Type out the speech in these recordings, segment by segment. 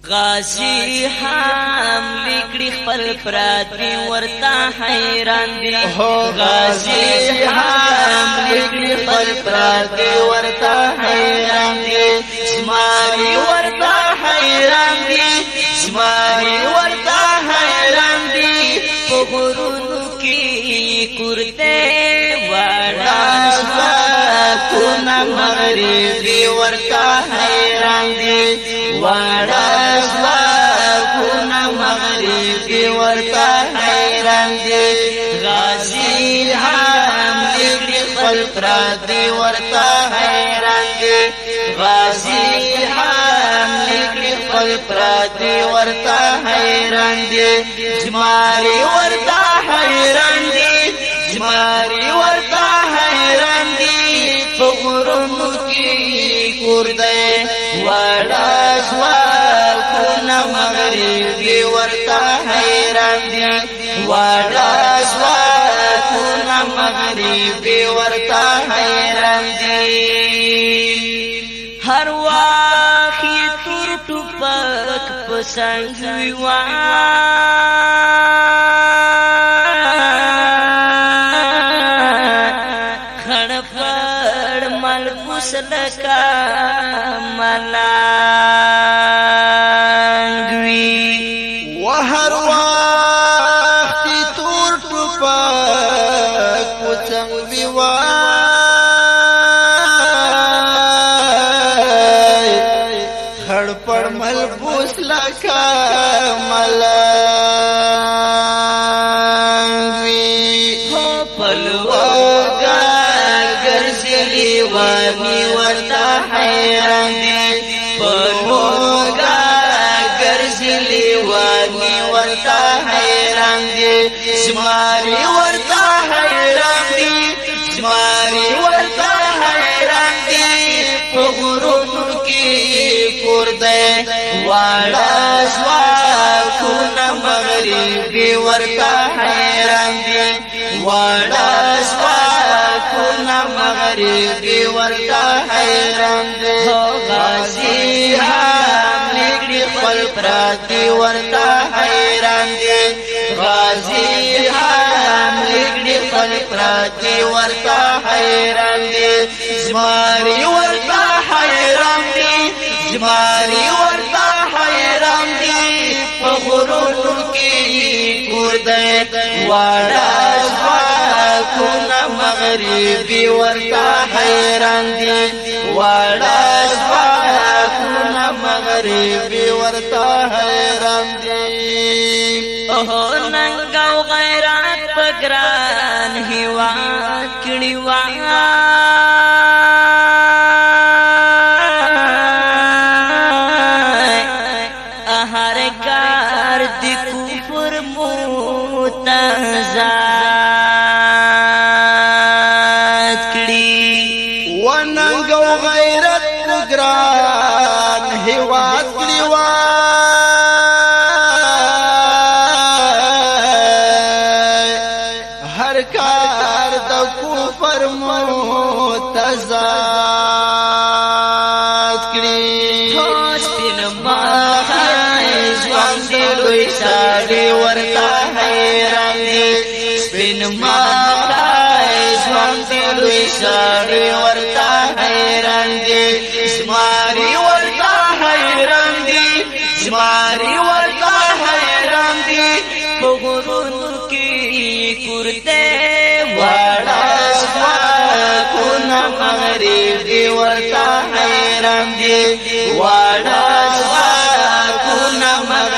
غازی هم لیکړي خپل پراتې ورته حیران دي غازی هم لیکړي خپل پراتې ورته حیران دي شماري ورته حیران دي شماري ورته حیران دي په غرونو کې کورته وړا شواکونه مغربي ورته حیران دي وړا شواکونه مغربي ورته حیران دي غازی هم لیکړي خپل پراتې ورته حیران دي غازی هم لیکړي خپل پراتې ورته حیران دي جماري ورته حیران دي جماري ورته حیران دي په غرونو کې کور دی وړا شواکونه مغربي ورته حیران دي وړا شواکونه مغربي ورته حیران دي هر وخت تور ټوپک په سنګوي وا لکا ملانگوی وهر وقت تور ټوپک پڅنګوي وای خړ پړ ملبوس لکا ملانگوی هو پلوګا ګرځلي وانی ورته حیران دي پلوګا ګرځلي وانی ورته حیران دي شماري ورته حیران دي شماري ورته حیران دي په غرونو کې کور دی واړه شواکونه مغربي ورته حیران دي واړه شواکونه مغربي ورته حیران دي غازی هم لیکړي خپل پراتې ورته حیران دي غازی هم لیکړي خپل پراتې ورته حیران دي زماري ورته حیران دي زماري ورته حیران دي په غرونو کې کور دی واړه شواکونه مغربي ورته حیران دي واړه شواکونه مغربي ورته حیران دي اوه ننګ او غیرت په ګران هیواد کړي وا هر کار د کفر متزاد کړي وننګ او غیرت ګران هیواد کړي وای هر کار د کفر متزاد کړي ساړي ورته حیران دي سپین ماخای ژوند لوی ساړي ورته حیران دي شماري ورته حیران دي شماري ورته حیران دي په غرونو کې کورته واړه شواکونه مغربي ورته حیران دي واړه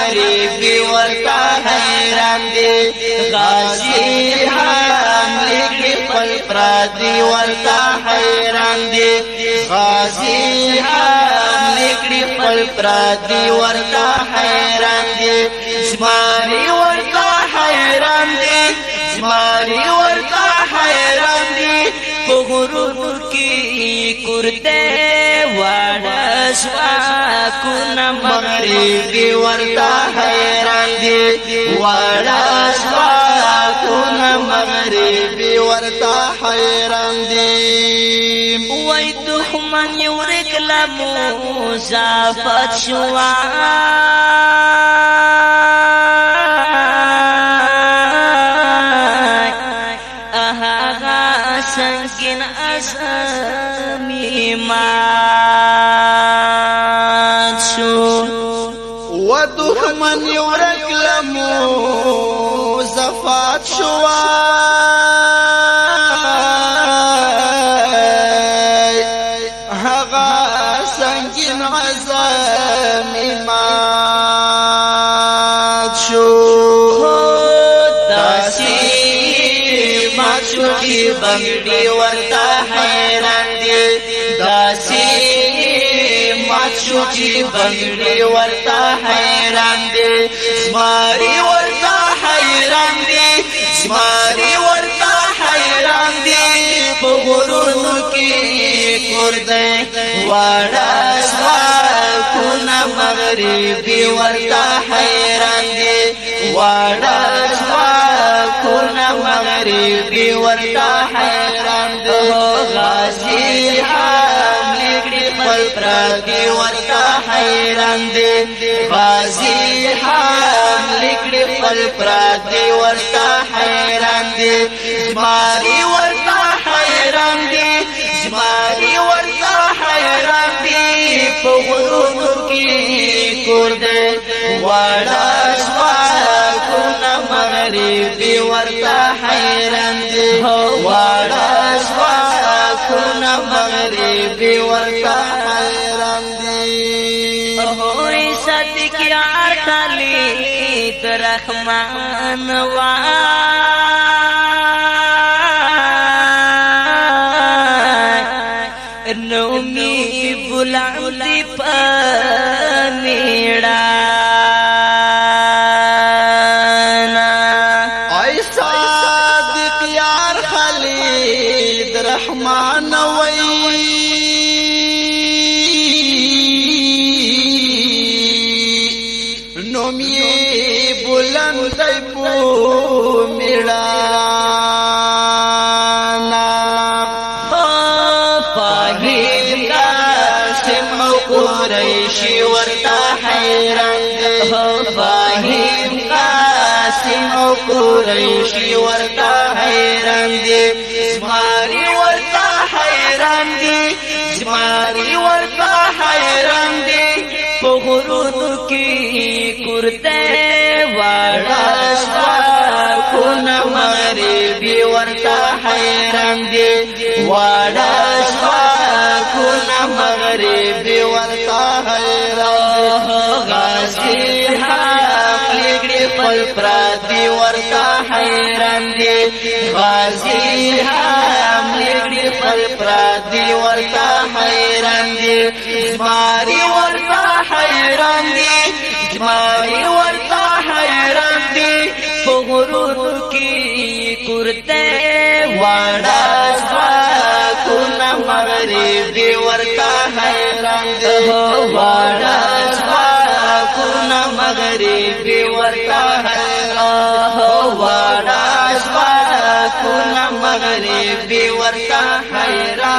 مغربي ورته حیران دي غازی هم لیکړي خپل پراتې ورته حیران دي غازی هم لیکړي خپل پراتې ورته حیران دي شماري ورته حیران دي شماري ورته حیران دي په غرونو کې کورته واړه شواکونه مغربي ورته حیران دي واړه شواکونه مغربي ورته حیران دي وای دښمن یو رکلا مو زافت شوا و دخمن ورک لمو زفات شوا هغا سنگین عزم مات شو داسی مات شو کی بنگڑی ورتا حیران دی داسی مات شو کی بنگڑی ورتا حیران دی زماری ورتا حیران دی زماری ورتا حیران دی بغرونو کی کردے وارا سواکونا مغربی ورتا حیران دی وارا سواکونا مغربی ورتا حیران دی غازی حامل کړي خپل پردي ورتا حیران دی غازی حامل کړي خپل پردي ورتا حیران دی زماری ورتا حیران دی زماری ورتا حیران دی په غرونو کې کور دی واړه سواکونه مغربي ورتا حیران دی واړه سواکونه مغربي ورتا حیران دی هوی صدق یار خالد رحمان نومی بلندی پمیڑانا ای صادق یار خالد رحمان وی نومی بلندی پمیڑانا قریشی ورتا حیران دی فاہیم قاسم او قریشی ورتا حیران دی زماری ورتا حیران دی زماری ورتا حیران دی پغرونو کی کرتے وارا سواکونا مغربی ورتا حیران دی وارا سواکونا مغربی ورتا حیران غازی حامل کړي خپل پردي ورتا حیران دی غازی حامل کړي خپل پردي ورتا حیران دی زماری ورتا حیران دی زماری ورتا حیران دی په غرونو کې کرتے واړه سواکونه مغربي ورتا حیران دی واړه سواکونه مغربي ورتا حیران واړه سواکونه مغربي ورتا حیران